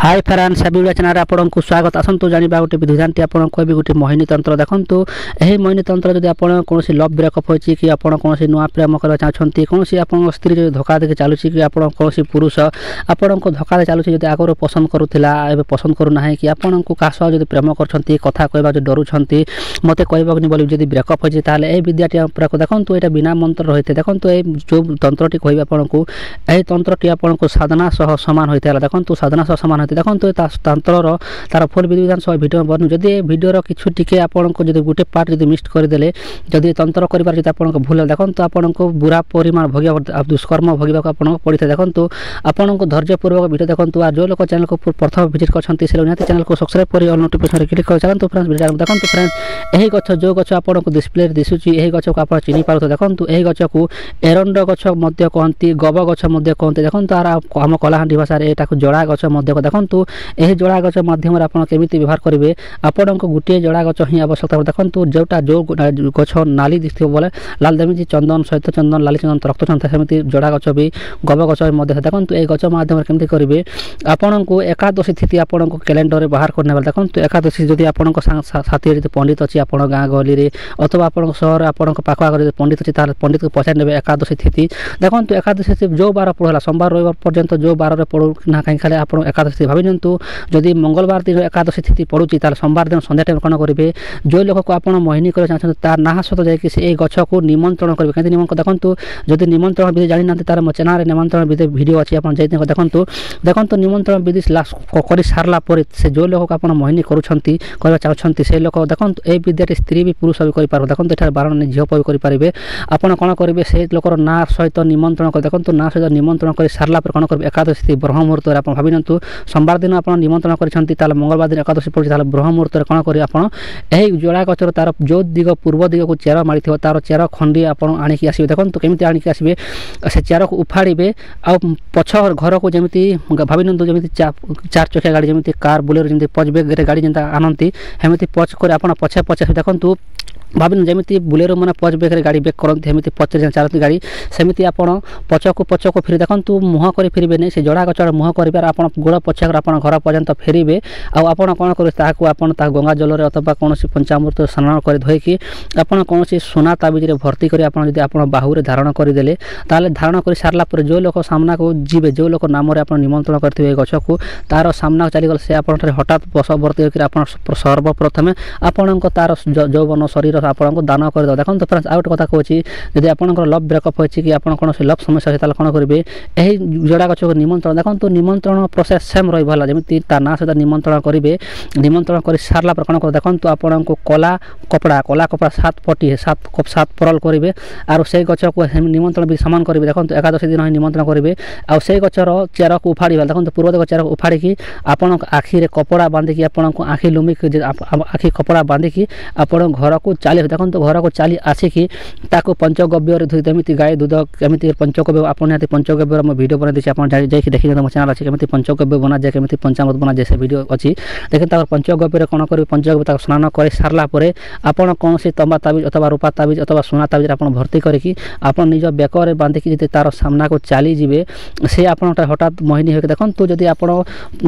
Hi friends सभी channel आपको स्वागत आसतु जाना गोटे विधान टी आपको कहबी गोटे मोहिनी तंत्र देखूँ यही मोहिनी तंत्र जब आप कौन लव ब्रेकअप होती कि आप कौन नुआ प्रेम करना चाहते कौन आप स्त्री जो धोखा देखे चलुची कि आप कौन पुरुष आपको धोखा दे चलुची जब आगर पसंद करूला एवं पसंद करूना कि आपन को क्या सह प्रेम कर कथा कहवा जो डरुंट मत कहवानी बोली जब ब्रेकअप होती यही विद्याटी देखूँ यहाँ बिना मंत्र रही है देखूँ जो तंत्रटी कह आपको यही तंत्रटी आपको साधना सह सामान होता है देखूँ साधना सह सामान देखो तंत्र तार फुल विधान सब भिडियो बनू जदि भिडियो किछु टिके आपको जब गोटे पार्ट जब मिस करदे जदि तंत्र कर आपको भूल देखो आपको बुरा परिमाण भोग दुष्कर्म भोगवाक आपको पड़ता है देखो आपको धैर्यपूर्वक भिडियो देखो आ जो लोग चैनल को प्रथम विजिट करते चैनल को सब्सक्राइब कर नोटिफिकेशन क्लिक कर चलते फ्रेंड्स भिडियो देखो फ्रेंड्स यही गछ जो गछ आपको डिस्प्ले दिशुची यही गछ को आप चिन्ह पार्थ देखो यही गछ को एरंड गछ कहती गब गछ कहते देखो तार आम कलाहांडी भाषा यहाँ जड़ा गछ देखो यही जड़ा गछ मध्यम केमी व्यवहार करेंगे आपण को गोटे जड़ा गछ ही आवश्यकता देखो जोटा जो गछ नाली दिखो बोले लाल जमी चंदन सहित चंदन लाली चंदन रक्त चंदा सेमती जड़ा गछ भी गब गछ देखो ये गछ मध्यम केमी करेंगे आपण को एकादशी तिथि आपण को कैलेंडर बाहर करने देखो एकादशी जदि आपण साथी पंडित अच्छी आप गाँ गहली अथवा आप सहर आपण पाख आगे पंडित अच्छी पंडित को पचार ने एकादशी तिथि देखो एकादशी जो बार पड़ा सोमवार रविवार पर्यंत जो बार पड़ू ना कहीं खाली आप एकादशी भाई नियंतु जदि मंगलवार दिन एकादशी तिथि पड़ुची सोमवार दिन संध्या टाइम कौन करेंगे जो लोक को आप मोहिनी करना चाहते तार ना सहित जाकि गछ को निमंत्रण करेंगे कहीं निमंत्रण देखो जदि निमंत्रण विधि जानी ना तार मो चैनल निमंत्रण विधि भिडियो अच्छी आप देखो देखो निमंत्रण विधि कर सारा से जो लोक को आप मोहिनी करना चाहते से लोक देखो ये विद्याटी स्त्री भी पुरुष भी कर देखो ये बारण झील भी करेंगे आपड़ कौन करेंगे से लोकर ना सहित निमंत्रण कर देखो ना सहित निमंत्रण कर सारा कौन करेंगे एकादशी ब्रह्म मुहूर्त आप भावी नियंतु सोमवार दिन आप निमंत्रण कर मंगलवार दिन एकादशी पड़ी ब्रह्म मुहूर्त कौन करेंगे आप जोड़ा गचर तार जो दिग पूर्व दिग को चेर मारी तार चेर खंडी आप आणिकी आसवे देखो केमी आणिकी आसवे से चेर को उफाड़े आ पछ घर को जमी भावी नियंतु जमी चार चकिया गाड़ी जमी कार बुलेरो जमी पच बेग गाड़ी जेनता आनती हेमी पच कर आप पछे पछे देखो भावी जमी बुलेरो मैंने पच बेग गाड़ी बेग करते हेमी पचे चालती गाड़ी सेमती आप पछको फिर देखो मुह कर फिरबे नहीं से जड़ा गचर मुह कर आप गोड़ पछे आप घर पर्यंत फेरबे आप कौन करेंगे गंगा जल अथवा कौन पंचामृत स्नान कर धोईकी आपड़ कौन सोना ताबिज भर्ती कर आप बाहुरे धारण करदे धारण कर सारापर जो लोक सामना को जीवे जो लोक नाम निमंत्रण करेंगे गछ को तार सामना चलीगल से आप हठात बसवर्ती होकर आप सर्वप्रथमे आपण तार यौवन शरीर आपको दान करदे देखो फ्रेंड्स आउ गोटे कथा कहूँ जब आप लव ब्रेकअप होती कि आप कौन लव समस्या होता कौन करेंगे यही जोड़ा गछ को निमंत्रण देखो निमंत्रण प्रोसेस सेम रहा जमी ना सहित निमंत्रण करेंगे निमंत्रण कर सारा पर कौन कर देखो आपन को कला कपड़ा 7 पटी 7 परल करेंगे और से गछ को निमंत्रण भी सामान करेंगे देखो एकादशी दिन ही निमंत्रण करेंगे आउ से गचर चेर को उफाड़ा देखो पूर्व दिग चेर को उफाड़ी आपण आखिरे कपड़ा बांधिकी आपन को आखि लुमिक आखि कपड़ा बांधिकी आप घर को चली देखो घर को चली आसिकी पंचगव्य जमी गाय दूध केमी पंचगव्य आप पंचगव्य मैं भिडियो बना देती जाकि देखिए मो चैनल अच्छी केमी पंचगव्य बना जाए केमी पंचामृत बना जाए से भिडियो अच्छी देखिए पंचगव्य कौन करेंगे पंचगव्य स्नान कर सारापर आपड़ कौन तंबा ताबिज अथवा रूपा ताबिज अथवा सोना ताबिज आप भर्ती करके आप निज बेकर बांधिकी जी तार सामना को चलीजे से आप हठात मोहिनी होकर देखो तो जब आप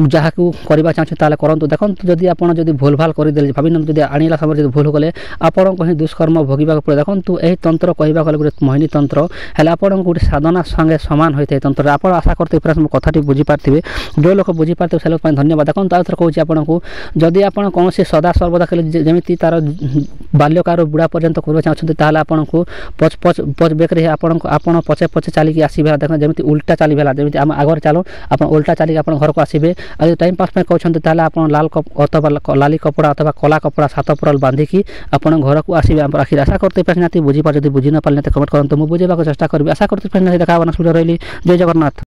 जहाँ करवा चाहते करूँ देखो जदि आप भूल भाल करदे भावी जब आणला समय भूल कले आपन को दुष्कर्म भोगवाक पड़े देखो यही तंत्र कहवा गले गोटे मोहिनी तंत्र है आपन गोटे साधना संगे सामान होता है तंत्र आप आशा करते फ्रेंड्स मो कथाटी बुझीपारे जो लोग बुझीपारे से लोग धन्यवाद देखो आउ थर कहूँ आपको जदि आप कौन सदा सर्वदा खेल जमी तार बाल्यकार बुढ़ा पर्यंत करवा चाहते आपन को पच पच पच बेक्रे आपन पचे पचे चलिकी आसवे देख जमी उल्टा चलला जमी आम आगे चलो आप उल्टा चलिक आप घर को आसवे आज टाइम पास कहते आप लाल अथवा लाली कपड़ा अथवा कला कपड़ा 7 परल बांधिकी आप घर को आसवे आखिर आशा करते पारे बुझीपार बुझी न पारे कमेंट करूँ मुझे बुझेगा चेष्टा करी आशा करते देखा रही जय जगन्नाथ।